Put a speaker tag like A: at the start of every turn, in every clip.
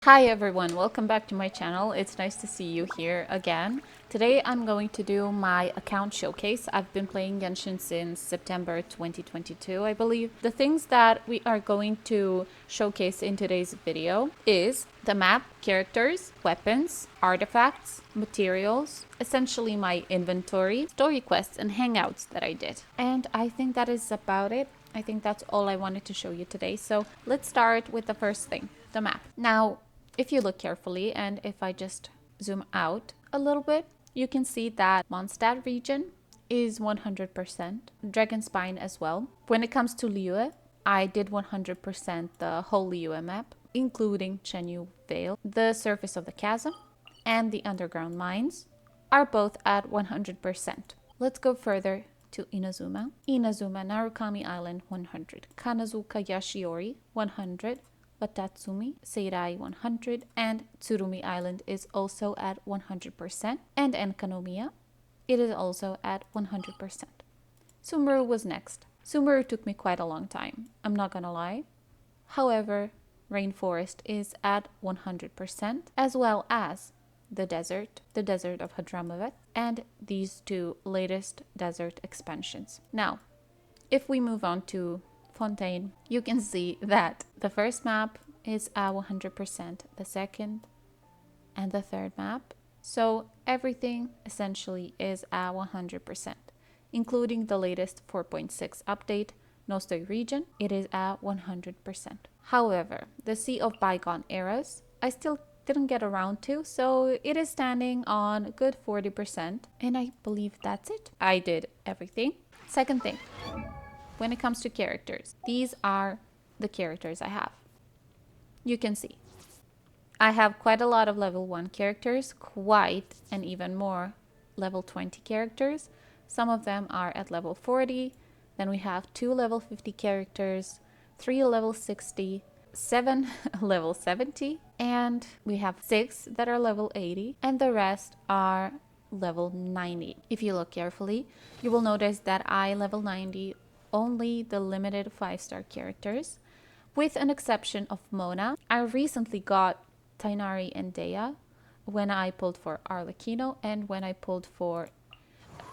A: Hi everyone, welcome back to my channel. It's nice to see you here again. Today I'm going to do my account showcase. I've been playing Genshin since September 2022, I believe. The things that we are going to showcase in today's video is the map, characters, weapons, artifacts, materials, essentially my inventory, story quests and hangouts that I did. And I think that is about it. I think that's all I wanted to show you today. So let's start with the first thing, the map. Now, if you look carefully and if I just zoom out a little bit, you can see that Mondstadt region is 100%, Dragonspine as well. When it comes to Liyue, I did 100% the whole Liyue map, including Chenyu Vale. The surface of the chasm and the underground mines are both at 100%. Let's go further to Inazuma. Inazuma Narukami Island 100, Kanazuka Yashiori 100, Watatsumi, Seirai 100, and Tsurumi Island is also at 100%, and Enkanomiya, it is also at 100%. Sumeru was next. Sumeru took me quite a long time, I'm not gonna lie. However, Rainforest is at 100%, as well as the desert of Hadramavet, and these two latest desert expansions. Now, if we move on to Fontaine, you can see that the first map is at 100%, the second and the third map. So everything essentially is at 100%, including the latest 4.6 update, Nostoi region, it is at 100%. However, the Sea of Bygone Eras, I still didn't get around to, so it is standing on a good 40%, and I believe that's it. I did everything. Second thing, when it comes to characters, these are the characters I have. You can see I have quite a lot of level 1 characters, quite and even more level 20 characters. Some of them are at level 40. Then we have 2 level 50 characters, 3 level 60, 7 level 70, and we have 6 that are level 80, and the rest are level 90. If you look carefully, you will notice that I level 90 only the limited 5-star characters, with an exception of Mona. I recently got Tainari and Dea when I pulled for Arlecchino and when I pulled for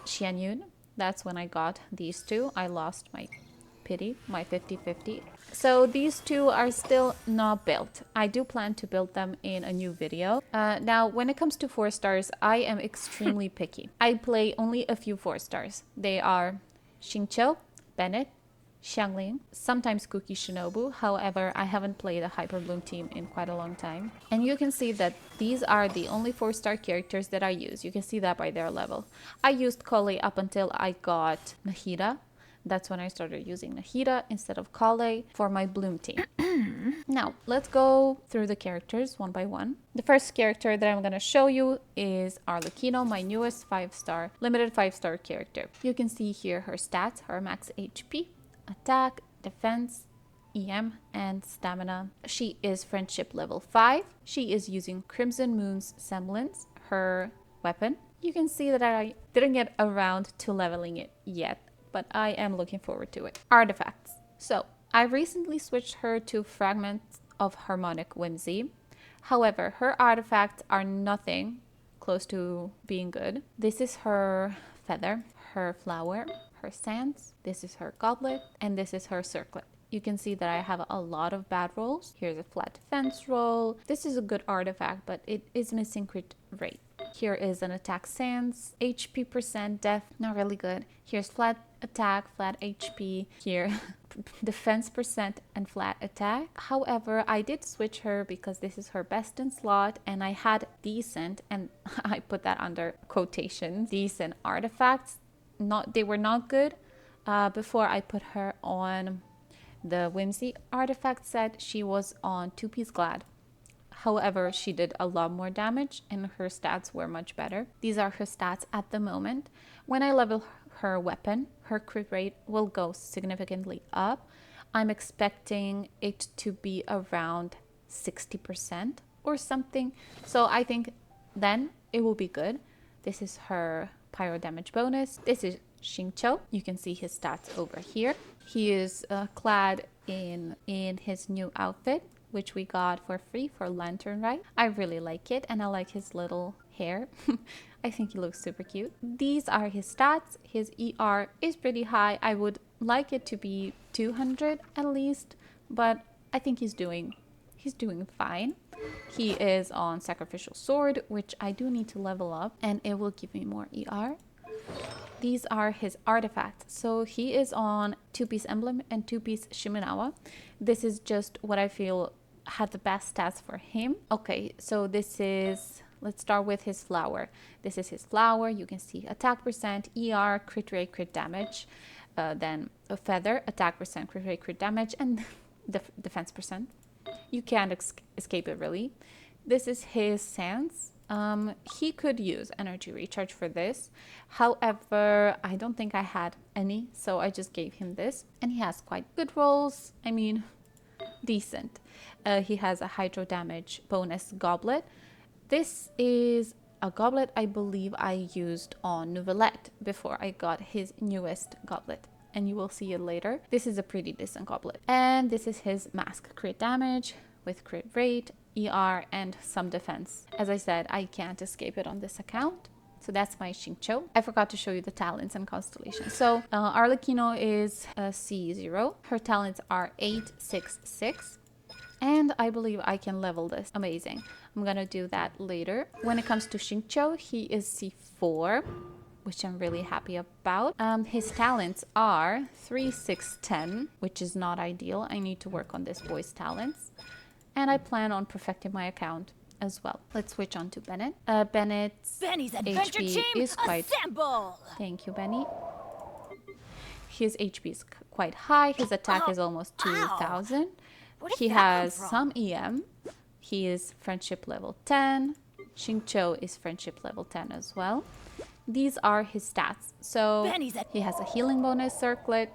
A: Xianyun. That's when I got these two. I lost my pity, my 50-50. So these two are still not built. I do plan to build them in a new video. Now, when it comes to 4 stars, I am extremely picky. I play only a few 4 stars. They are Xingqiu, Bennett, Xiangling, sometimes Cookie Shinobu. However, I haven't played a Hyperbloom team in quite a long time. And you can see that these are the only 4-star characters that I use. You can see that by their level. I used Kale up until I got Nahida. That's when I started using Nahida instead of Kale for my Bloom team. Now, let's go through the characters one by one. The first character that I'm going to show you is Arlecchino, my newest 5-star, limited 5-star character. You can see here her stats, her max HP, attack, defense, EM, and stamina. She is friendship level 5. She is using Crimson Moon's Semblance, her weapon. You can see that I didn't get around to leveling it yet, but I am looking forward to it. Artifacts. So, I recently switched her to Fragments of Harmonic Whimsy. However, her artifacts are nothing close to being good. This is her feather, her flower, her sands, this is her goblet, and this is her circlet. You can see that I have a lot of bad rolls. Here's a flat defense roll. This is a good artifact, but it is missing crit rate. Here is an attack sans, HP percent, def, not really good. Here's flat attack, flat HP. Here, defense percent and flat attack. However, I did switch her because this is her best in slot and I had decent, and I put that under quotation, decent artifacts. They were not good before I put her on the Whimsy artifact set. She was on 2-piece Glad. However, she did a lot more damage and her stats were much better. These are her stats at the moment. When I level her weapon, her crit rate will go significantly up. I'm expecting it to be around 60% or something. So I think then it will be good. This is her pyro damage bonus. This is Xingqiu. You can see his stats over here. He is clad in his new outfit. which we got for free for Lantern Ride. I really like it, and I like his little hair. I think he looks super cute. These are his stats. His ER is pretty high. I would like it to be 200 at least, but I think he's doing fine. He is on Sacrificial Sword, which I do need to level up, and it will give me more ER. These are his artifacts. So he is on 2-piece Emblem and 2-piece Shimenawa. This is just what I feel had the best stats for him. Okay, so this is, let's start with his flower. This is his flower. You can see attack percent, ER, crit rate, crit damage. Then a feather, attack percent, crit rate, crit damage, and defense percent. You can't escape it really. This is his sands. He could use energy recharge for this. However, I don't think I had any, so I just gave him this. And he has quite good rolls. I mean, decent. He has a hydro damage bonus goblet. This is a goblet I believe I used on Nouvellette before I got his newest goblet, and you will see it later. This is a pretty decent goblet. And this is his mask, crit damage with crit rate, ER, and some defense. As I said, I can't escape it on this account. So that's my Xingqiu. I forgot to show you the talents and constellations. So Arlecchino is C0. Her talents are 8, 6, 6. And I believe I can level this. Amazing. I'm gonna do that later. When it comes to Xingqiu, he is C4, which I'm really happy about. His talents are 3, 6, 10, which is not ideal. I need to work on this boy's talents. And I plan on perfecting my account as well. Let's switch on to Bennett. Bennett's HP is quite...
B: Assemble!
A: Thank you, Benny. His HP is quite high. His attack is almost 2,000. He has some EM. He is friendship level 10. Xingqiu is friendship level 10 as well. These are his stats. So he has a healing bonus circlet,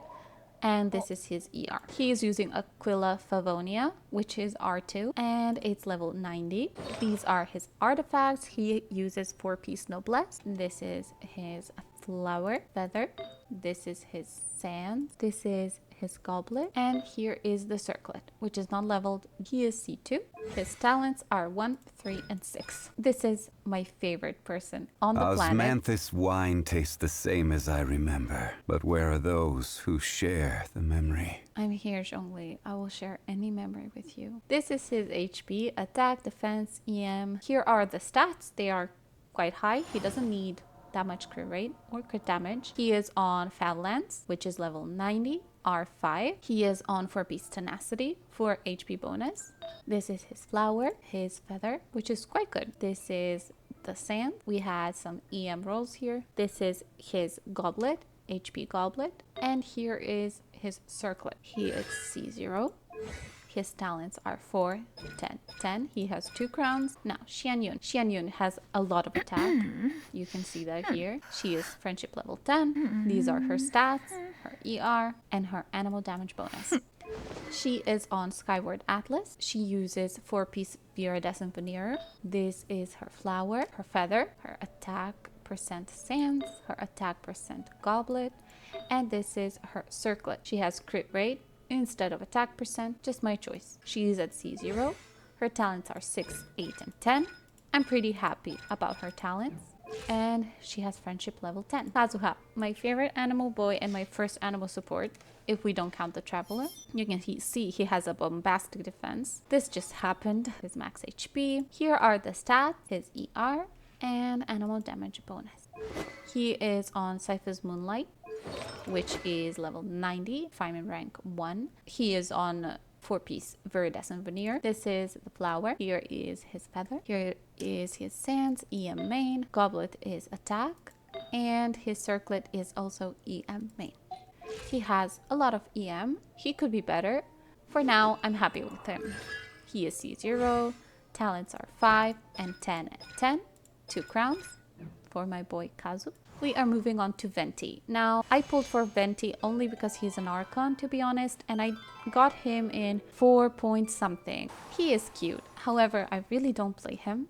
A: and this is his ER. He is using Aquila Favonia, which is R2, and it's level 90. These are his artifacts. He uses 4-piece Noblesse. This is his flower feather. This is his sand. This is his goblet, and here is the circlet, which is not leveled. He is C2. His talents are 1, 3, and 6. This is my favorite person on the planet.
C: Osmanthus wine tastes the same as I remember, but where are those who share the memory?
A: I'm here, Zhongli. I will share any memory with you. This is his HP, attack, defense, EM. Here are the stats. They are quite high. He doesn't need that much crit rate or crit damage. He is on Fadlands, which is level 90. R5. He is on 4-piece Tenacity for HP bonus. This is his flower, his feather, which is quite good. This is the sand. We had some EM rolls here. This is his goblet, HP goblet. And here is his circlet. He is C0. His talents are 4, 10, 10. He has 2 crowns. Now, Xianyun. Xianyun has a lot of attack. You can see that here. She is friendship level 10. These are her stats, her ER, and her animal damage bonus. She is on Skyward Atlas. She uses 4-piece Viridescent Veneer. This is her flower, her feather, her attack percent sands, her attack percent goblet, and this is her circlet. She has crit rate instead of attack percent, just my choice. She is at C0. Her talents are 6, 8, and 10. I'm pretty happy about her talents. And she has friendship level 10. Kazuha, my favorite animal boy and my first animal support, if we don't count the traveler. You can see he has a bombastic defense. This just happened. His max HP. Here are the stats, his ER, and animal damage bonus. He is on Cypher's Moonlight, which is level 90, fireman rank 1. He is on 4-piece Viridescent Veneer. This is the flower. Here is his feather. Here is his sands, EM main. Goblet is attack. And his circlet is also EM main. He has a lot of EM. He could be better. For now, I'm happy with him. He is C0. Talents are 5 and 10 and 10. 2 crowns for my boy Kazu. We are moving on to Venti. Now, I pulled for Venti only because he's an Archon, to be honest, and I got him in 4 point something. He is cute. However, I really don't play him.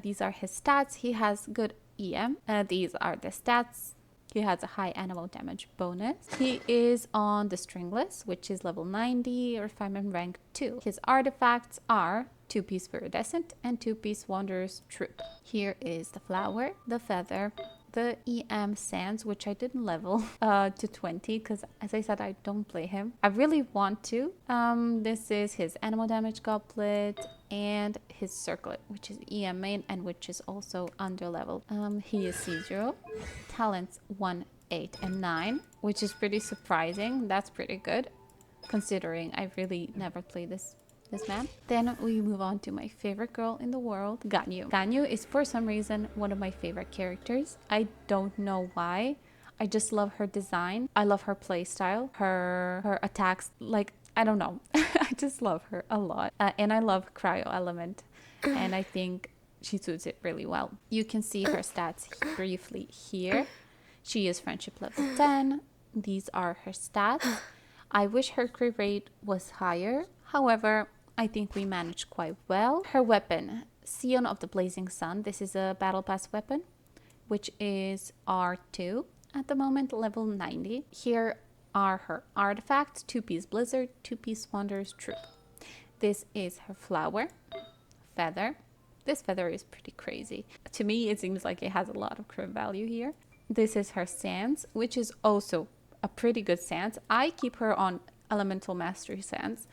A: These are his stats. He has good EM. These are the stats. He has a high animal damage bonus. He is on the Stringless, which is level 90, refinement rank 2. His artifacts are 2-piece Viridescent and 2-piece Wanderer's Troop. Here is the Flower, the Feather, the EM Sands, which I didn't level to 20 because, as I said, I don't play him. I really want to. This is his animal damage goblet and his circlet, which is EM main and which is also under level. He is C0, talents 1, 8, and 9, which is pretty surprising. That's pretty good considering I really never play this man. Then we move on to my favorite girl in the world, Ganyu. Ganyu is for some reason one of my favorite characters. I don't know why. I just love her design. I love her playstyle, her attacks. Like, I don't know. I just love her a lot. And I love Cryo Element. And I think she suits it really well. You can see her stats briefly here. She is friendship level 10. These are her stats. I wish her crit rate was higher. However, I think we managed quite well. Her weapon, Scion of the Blazing Sun. This is a battle pass weapon, which is R2 at the moment, level 90. Here are her artifacts, 2-piece Blizzard, 2-piece Wanderer's Troop. This is her Flower, Feather. This feather is pretty crazy. To me, it seems like it has a lot of crit value here. This is her Sands, which is also a pretty good Sands. I keep her on Elemental Mastery Sands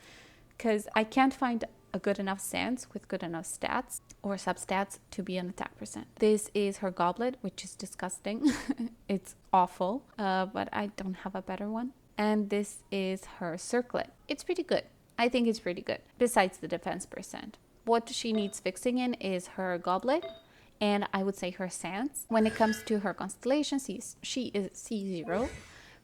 A: because I can't find a good enough Sands with good enough stats or substats to be an attack percent. This is her Goblet, which is disgusting. It's awful, but I don't have a better one. And this is her Circlet. It's pretty good. I think it's pretty good, besides the defense percent. What she needs fixing in is her Goblet, and I would say her Sands. When it comes to her constellation, she is C0.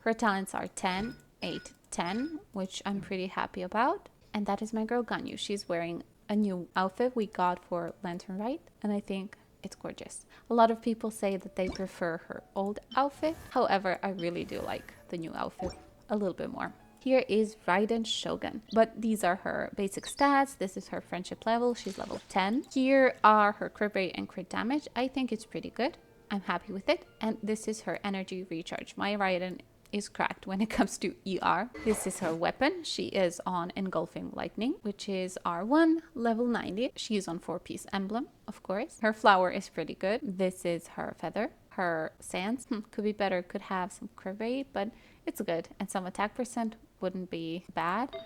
A: Her talents are 10, 8, 10, which I'm pretty happy about. And that is my girl Ganyu. She's wearing a new outfit we got for Lantern Rite, and I think it's gorgeous. A lot of people say that they prefer her old outfit. However, I really do like the new outfit a little bit more. Here is Raiden Shogun, but these are her basic stats. This is her friendship level. She's level 10. Here are her crit rate and crit damage. I think it's pretty good. I'm happy with it. And this is her energy recharge. My Raiden is cracked when it comes to ER. This is her weapon. She is on Engulfing Lightning, which is R1, level 90. She is on 4-piece Emblem, of course. Her Flower is pretty good. This is her Feather. Her Sands could be better, could have some crit rate, but it's good. And some attack percent wouldn't be bad.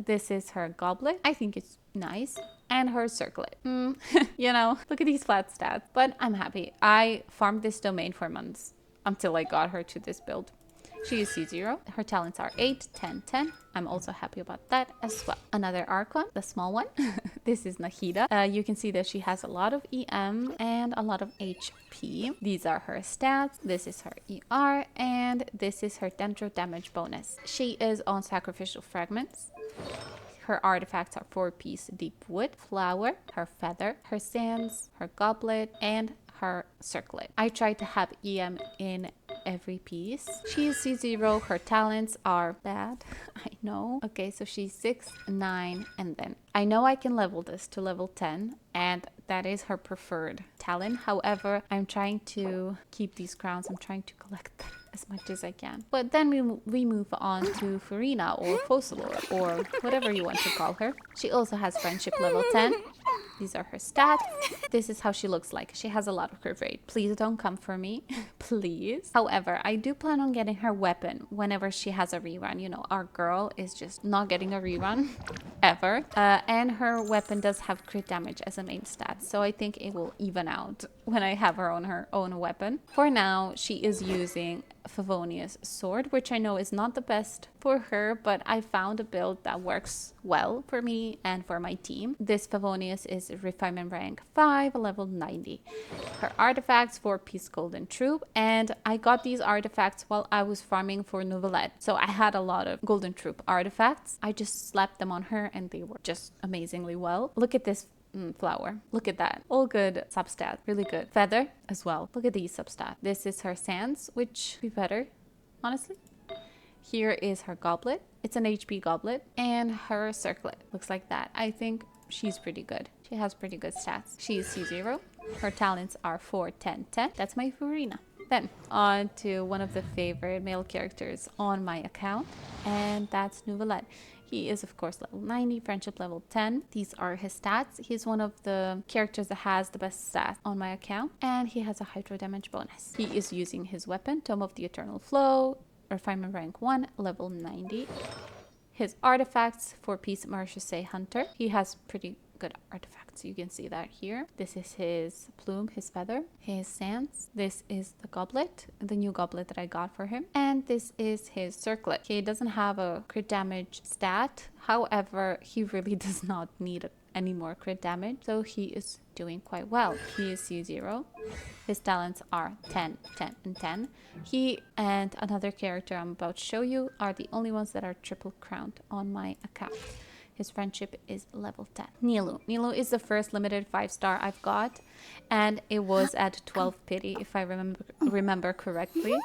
A: This is her Goblet. I think it's nice. And her Circlet. You know, look at these flat stats. But I'm happy. I farmed this domain for months until I got her to this build. She is C0. Her talents are 8, 10, 10. I'm also happy about that as well. Another Archon, the small one. This is Nahida. You can see that she has a lot of EM and a lot of HP. These are her stats. This is her ER. And this is her Dendro damage bonus. She is on Sacrificial Fragments. Her artifacts are 4-piece Deep Wood, Flower, her Feather, her Sands, her Goblet, and her Circlet. I tried to have EM in every piece. She is C0. Her talents are bad. I know. Okay, so she's 6, 9, and then I know I can level this to level 10, and that is her preferred talent. However, I'm trying to keep these crowns. I'm trying to collect them as much as I can. But then we move on to Furina or Focalor or whatever you want to call her. She also has friendship level 10. These are her stats. This is how she looks like. She has a lot of crit rate. Please don't come for me. Please. However, I do plan on getting her weapon whenever she has a rerun. You know, our girl is just not getting a rerun ever. And her weapon does have crit damage as a main stat. So I think it will even out when I have her on her own weapon. For now, she is using Favonius sword, which I know is not the best for her, but I found a build that works well for me and for my team. This Favonius is refinement rank 5, level 90. Her artifacts, 4-piece golden troop, and I got these artifacts while I was farming for Novelette. So I had a lot of golden troop artifacts. I just slapped them on her and they were just amazingly well. Look at this Flower. Look at that. All good substat. Really good. Feather as well. Look at these substat. This is her Sands, which be better, honestly. Here is her Goblet. It's an HP Goblet. And her Circlet. Looks like that. I think she's pretty good. She has pretty good stats. She is C0. Her talents are 4, 10, 10. That's my Furina. Then on to one of the favorite male characters on my account, and that's Nouvelette. He is, of course, level 90, friendship level 10. These are his stats. He's one of the characters that has the best stats on my account, and he has a hydro damage bonus. He is using his weapon, Tome of the Eternal Flow, refinement rank 1, level 90. His artifacts, 4-piece Marchese Hunter. He has pretty good artifacts. You can see that here. This is his plume, his feather, his sands. This is the goblet, the new goblet that I got for him. And this is his circlet. He doesn't have a crit damage stat. However, he really does not need any more crit damage. So he is doing quite well. He is C0. His talents are 10, 10, and 10. He and another character I'm about to show you are the only ones that are triple crowned on my account. His friendship is level 10. Nilou. Nilou is the first limited 5-star I've got, and it was at 12 pity, if I remember correctly.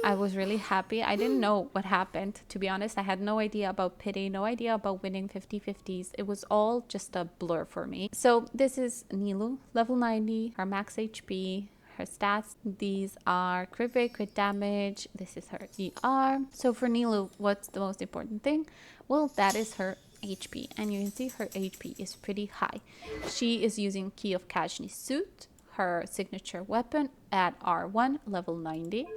A: I was really happy. I didn't know what happened, to be honest. I had no idea about pity, no idea about winning 50-50s. It was all just a blur for me. So this is Nilou, level 90, her max HP, her stats. These are crit rate, crit damage. This is her ER. So for Nilou, what's the most important thing? Well, that is her HP, and you can see her HP is pretty high. She is using Key of Kashni's suit, her signature weapon at R1, level 90.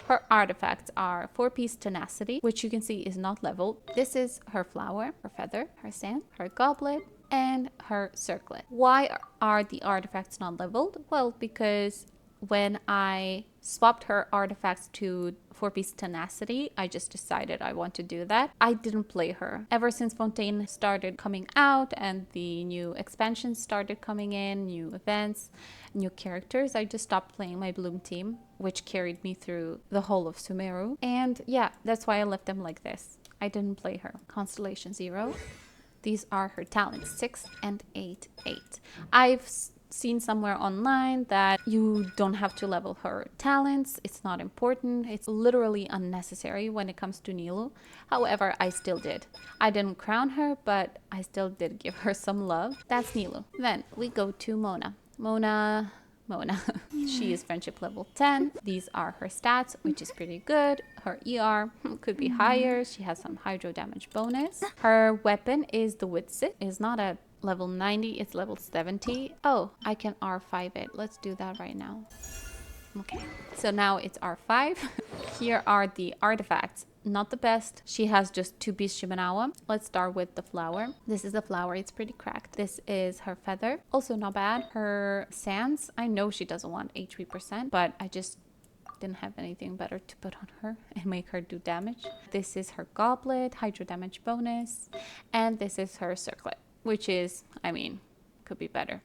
A: Her artifacts are 4-piece tenacity, which you can see is not leveled. This is her flower, her feather, her sand, her goblet, and her circlet. Why are the artifacts not leveled? Well, because when I swapped her artifacts to 4-piece tenacity, I just decided I want to do that. I didn't play her. Ever since Fontaine started coming out and the new expansions started coming in, new events, new characters, I just stopped playing my Bloom team, which carried me through the whole of Sumeru. And yeah, that's why I left them like this. I didn't play her. Constellation 0. These are her talents, 6 and 8, 8. I've seen somewhere online that you don't have to level her talents. It's not important. It's literally unnecessary when it comes to Nilou. However, I still did. I didn't crown her, but I still did give her some love. That's Nilou. Then we go to Mona. Mona. She is friendship level 10. These are her stats, which is pretty good. Her ER could be higher. She has some hydro damage bonus. Her weapon is the Witsit. It's not a level 90, it's level 70. Oh, I can R5 it. Let's do that right now. Okay, so now it's R5. Here are the artifacts. Not the best. She has just 2-piece Shimenawa. Let's start with the flower. This is the flower. It's pretty cracked. This is her feather. Also not bad. Her sands. I know she doesn't want HP %, but I just didn't have anything better to put on her and make her do damage. This is her goblet, hydro damage bonus, and this is her circlet, which is, I mean, could be better.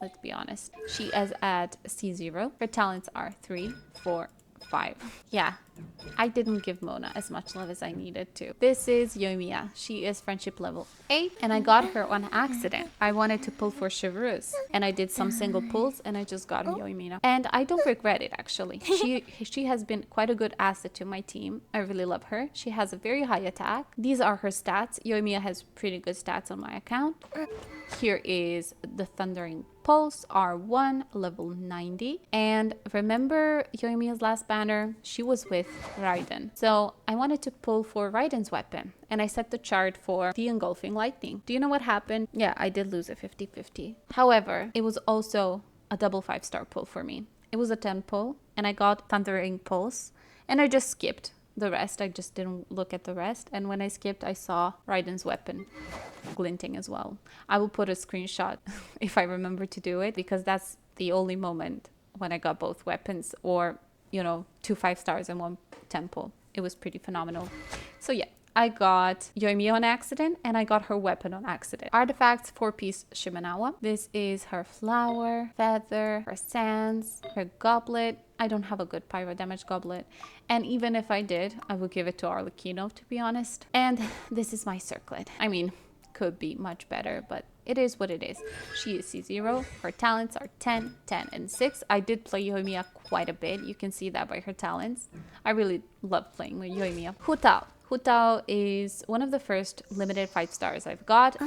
A: Let's be honest. She is at C0. Her talents are 3, 4, 5. Yeah, I didn't give Mona as much love as I needed to. This is Yoimiya. She is friendship level 8, and I got her on accident. I wanted to pull for Chevreuse, and I did some single pulls, and I just got Yoimiya. And I don't regret it, actually. She has been quite a good asset to my team. I really love her. She has a very high attack. These are her stats. Yoimiya has pretty good stats on my account. Here is the Thundering Pulse, R1, level 90. And remember Yoimiya's last banner? She was with Raiden. So I wanted to pull for Raiden's weapon, and I set the chart for the Engulfing Lightning. Do you know what happened? Yeah, I did lose a 50-50. However, it was also a double 5-star pull for me. It was a 10 pull, and I got Thundering Pulse, and I just skipped the rest. I just didn't look at the rest, and when I skipped, I saw Raiden's weapon glinting as well. I will put a screenshot if I remember to do it, because that's the only moment when I got both weapons, or, you know, 2 5-stars and 1 10 pull. It was pretty phenomenal. So yeah, I got Yoimiya on accident, and I got her weapon on accident. Artifacts, 4-piece Shimenawa. This is her flower, feather, her sands, her goblet. I don't have a good pyro damage goblet, and even if I did, I would give it to Arlecchino, to be honest. And this is my circlet. I mean, could be much better, but it is what it is. She is C0. Her talents are 10, 10, and 6. I did play Yoimiya quite a bit. You can see that by her talents. I really love playing with Yoimiya. Hu Tao. Hu Tao is one of the first limited 5-stars I've got.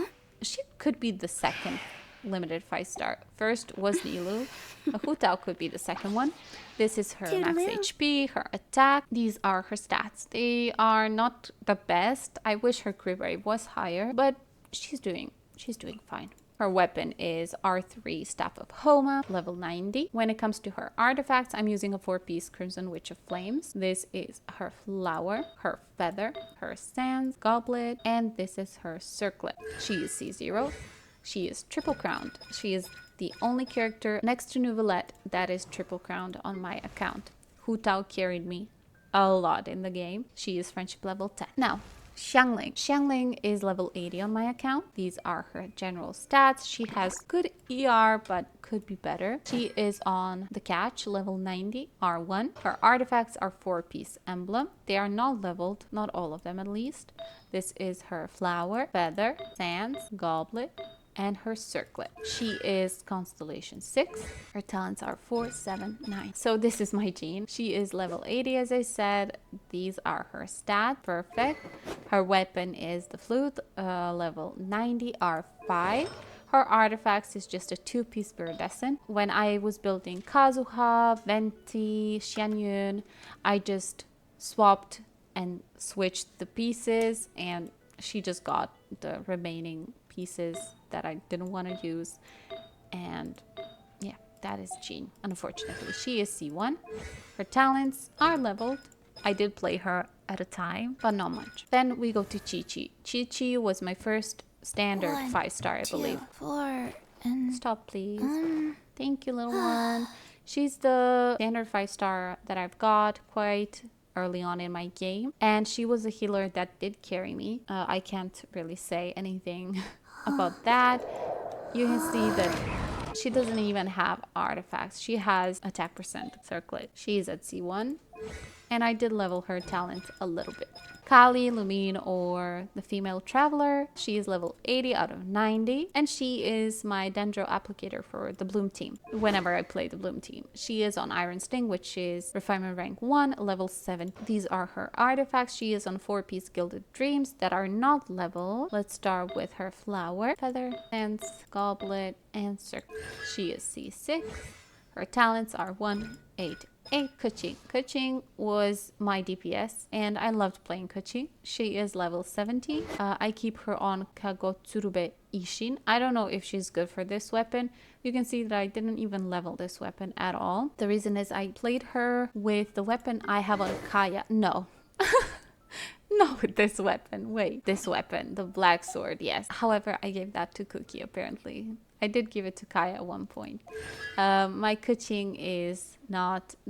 A: She could be the second limited 5-star. First was Nilu. Hu Tao could be the second one. This is her max HP, her attack. These are her stats. They are not the best. I wish her crit rate was higher, but she's doing fine. Her weapon is R3 Staff of Homa, level 90. When it comes to her artifacts, I'm using a 4-piece Crimson Witch of Flames. This is her flower, her feather, her sands, goblet, and this is her circlet. She is C0. She is triple crowned. She is the only character next to Nouvellette that is triple crowned on my account. Hu Tao carried me a lot in the game. She is friendship level 10. Now, Xiangling. Xiangling is level 80 on my account. These are her general stats. She has good ER, but could be better. She is on the catch, level 90, R1. Her artifacts are 4-piece emblem. They are not leveled, not all of them at least. This is her flower, feather, sands, goblet, and her circlet. She is constellation 6. Her talents are 4, 7, 9. So this is my Jean. She is level 80, as I said. These are her stats. Perfect. Her weapon is the flute, level 90, R5. Her artifacts is just a 2-piece iridescent. When I was building Kazuha, Venti, Xianyun, I just swapped and switched the pieces, and she just got the remaining pieces that I didn't want to use. And yeah, that is Jean. Unfortunately, she is C1. Her talents are leveled. I did play her at a time, but not much. Then we go to Chi Chi. Chi Chi was my first standard 5-star, I believe.
B: 4, and
A: Stop, please. Thank you, little one. She's the standard 5-star that I've got quite early on in my game, and she was a healer that did carry me. I can't really say anything about that. You can see that she doesn't even have artifacts. She has attack percent circlet. She is at C1, and I did level her talent a little bit. Kali, Lumine, or the female traveler. She is level 80 out of 90, and she is my Dendro applicator for the Bloom team whenever I play the Bloom team. She is on Iron Sting, which is refinement rank 1, level 7. These are her artifacts. She is on 4-piece Gilded Dreams that are not leveled. Let's start with her flower, feather, sands, goblet, and circle. She is C6. Her talents are 1, 8, 8. Kuching. Kuching was my DPS, and I loved playing Kuching. She is level 70. I keep her on Kagotsurube Ishin. I don't know if she's good for this weapon. You can see that I didn't even level this weapon at all. The reason is I played her with the weapon I have on Kaya. No. Not with this weapon. Wait, this weapon, the black sword, yes. However, I gave that to Cookie apparently. I did give it to Kaya at one point. My Kuching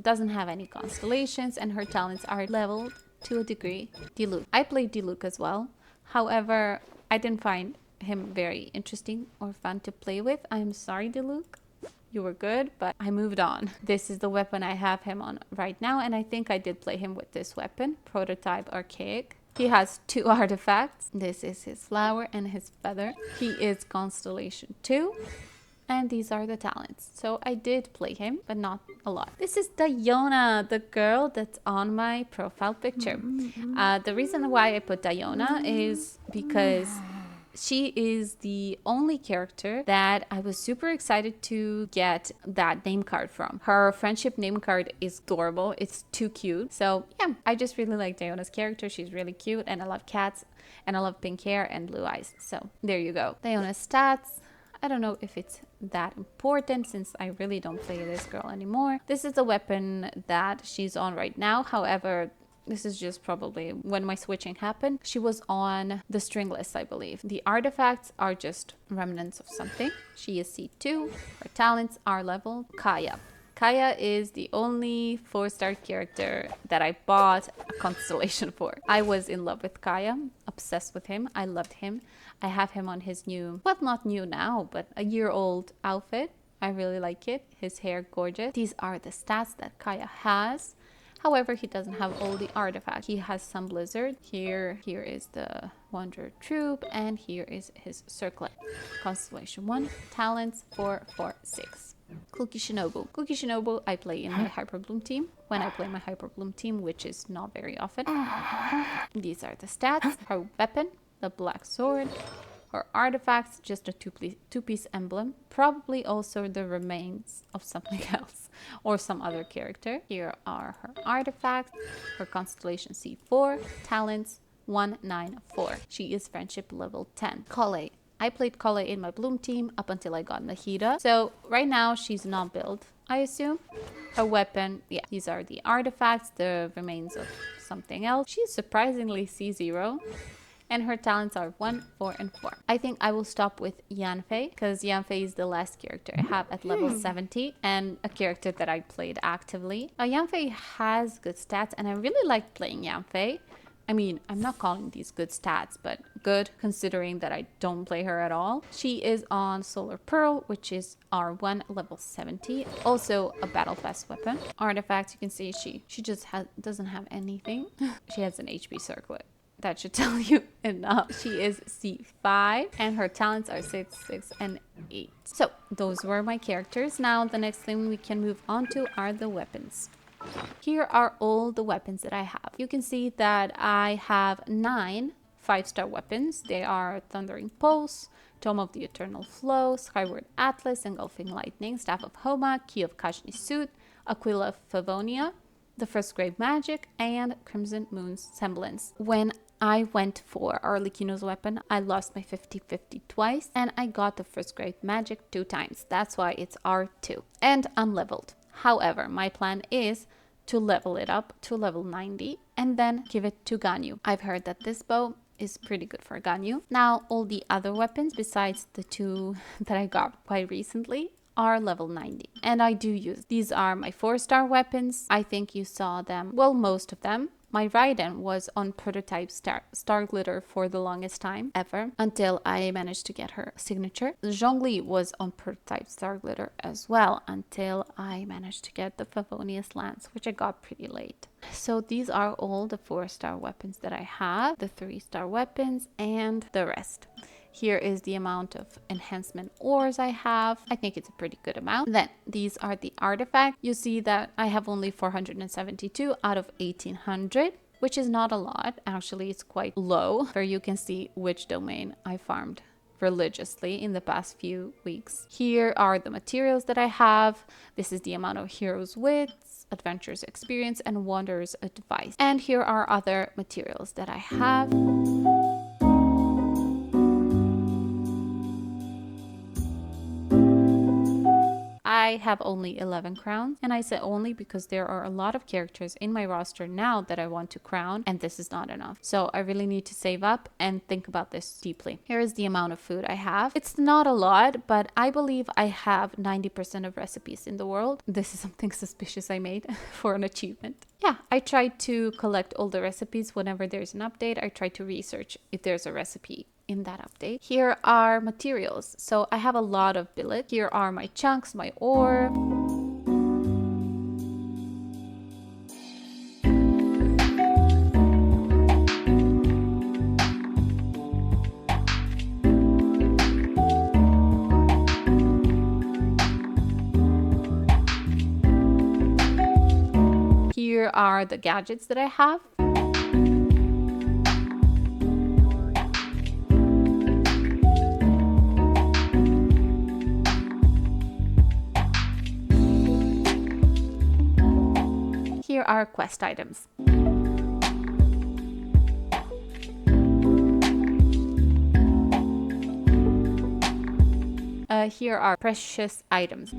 A: doesn't have any constellations, and her talents are leveled to a degree. Diluc. I played Diluc as well. However, I didn't find him very interesting or fun to play with. I'm sorry, Diluc. You were good, but I moved on. This is the weapon I have him on right now, and I think I did play him with this weapon, Prototype Archaic. He has 2 artifacts. This is his flower and his feather. He is Constellation 2. And these are the talents. So I did play him, but not a lot. This is Diona, the girl that's on my profile picture. The reason why I put Diona is because she is the only character that I was super excited to get that name card from. Her friendship name card is adorable. It's too cute. So yeah, I just really like Diona's character. She's really cute, and I love cats, and I love pink hair and blue eyes. So there you go. Diona's stats. I don't know if it's that important since I really don't play this girl anymore. This is the weapon that she's on right now. However, this is just probably when my switching happened. She was on the stringless, I believe. The artifacts are just remnants of something. She is C2. Her talents are level. Kaya. Kaya is the only 4-star character that I bought a constellation for. I was in love with Kaya, obsessed with him. I loved him. I have him on his new, well, not new now, but a year-old outfit. I really like it. His hair, gorgeous. These are the stats that Kaya has. However, he doesn't have all the artifacts. He has some blizzard. Here is the Wanderer Troop, and here is his circlet. Constellation 1, talents 4, 4, 6. Cookie Shinobu. Cookie Shinobu I play in my Hyperbloom team. When I play my Hyperbloom team, which is not very often. These are the stats. Her weapon, the black sword. Her artifacts, just a two-piece emblem, probably also the remains of something else or some other character. Here are her artifacts, her constellation C4, talents 194. She is friendship level 10. Kale. I played Kale in my Bloom team up until I got Nahida. So right now she's not built, I assume. Her weapon, yeah, these are the artifacts, the remains of something else. She's surprisingly C0. And her talents are 1, 4, and 4. I think I will stop with Yanfei because Yanfei is the last character I have at level 70 and a character that I played actively. Yanfei has good stats and I really like playing Yanfei. I mean, I'm not calling these good stats, but good considering that I don't play her at all. She is on Solar Pearl, which is R1 level 70. Also a battle pass weapon. Artifacts, you can see she just doesn't have anything. She has an HP circlet. That should tell you enough. She is C5 and her talents are 6, 6, and 8. So those were my characters. Now the next thing we can move on to are the weapons. Here are all the weapons that I have. You can see that I have 9 5-star weapons. They are Thundering Pulse, Tome of the Eternal Flow, Skyward Atlas, Engulfing Lightning, Staff of Homa, Key of Kashni's Suit, Aquila of Favonia, the First Grave Magic, and Crimson Moon's Semblance. When I went for Arlecchino's weapon, I lost my 50-50 twice, and I got the First Grave Magic 2 times. That's why it's R2. And I'm leveled. However, my plan is to level it up to level 90 and then give it to Ganyu. I've heard that this bow is pretty good for Ganyu. Now, all the other weapons, besides the 2 that I got quite recently, are level 90. And I do use. These are my 4-star weapons. I think you saw them, well, most of them. My Raiden was on prototype Star Glitter for the longest time ever until I managed to get her signature. Zhongli was on prototype Star Glitter as well until I managed to get the Favonius Lance, which I got pretty late. So these are all the 4-star weapons that I have, the 3-star weapons and the rest. Here is the amount of enhancement ores I have. I think it's a pretty good amount. Then these are the artifacts. You see that I have only 472 out of 1800, which is not a lot. Actually, it's quite low. Where you can see which domain I farmed religiously in the past few weeks. Here are the materials that I have. This is the amount of heroes wits, adventurers experience, and wanderers advice. And here are other materials that I have. I have only 11 crowns, and I say only because there are a lot of characters in my roster now that I want to crown, and this is not enough. So I really need to save up and think about this deeply. Here is the amount of food I have. It's not a lot, but I believe I have 90% of recipes in the world. This is something suspicious I made for an achievement. Yeah, I try to collect all the recipes whenever there's an update. I try to research if there's a recipe in that update. Here are materials. So I have a lot of billet. Here are my chunks, my ore. Here are the gadgets that I have. Here are quest items. Here are precious items.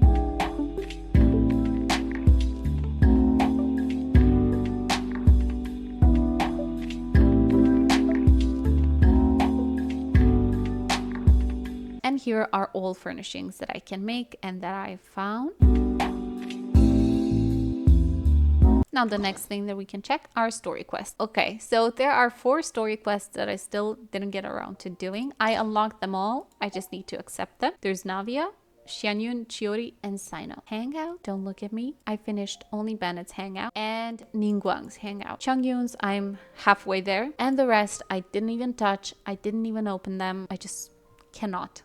A: And here are all furnishings that I can make and that I found. Now the next thing that we can check are story quests. Okay, so there are 4 story quests that I still didn't get around to doing. I unlocked them all. I just need to accept them. There's Navia, Xianyun, Chiori, and Sino. Hangout? Don't look at me. I finished only Bennett's Hangout and Ningguang's Hangout. Changyun's, I'm halfway there. And the rest, I didn't even touch. I didn't even open them. I just cannot.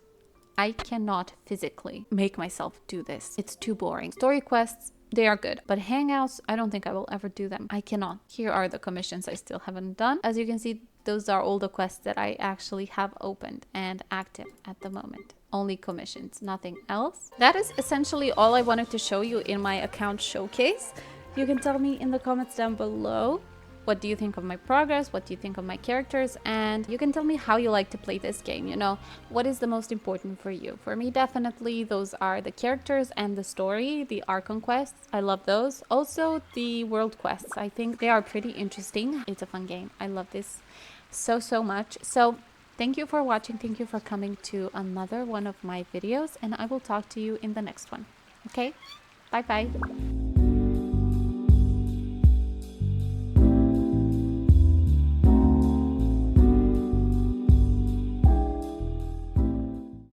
A: I cannot physically make myself do this. It's too boring. Story quests, they are good, but hangouts, I don't think I will ever do them. I cannot. Here are the commissions I still haven't done. As you can see, those are all the quests that I actually have opened and active at the moment. Only commissions, nothing else. That is essentially all I wanted to show you in my account showcase. You can tell me in the comments down below, what do you think of my progress? What do you think of my characters? And you can tell me how you like to play this game. You know, what is the most important for you? For me, definitely those are the characters and the story, the Archon quests. I love those. Also, the world quests. I think they are pretty interesting. It's a fun game. I love this so much. So thank you for watching. Thank you for coming to another one of my videos, and I will talk to you in the next one. Okay? Bye bye.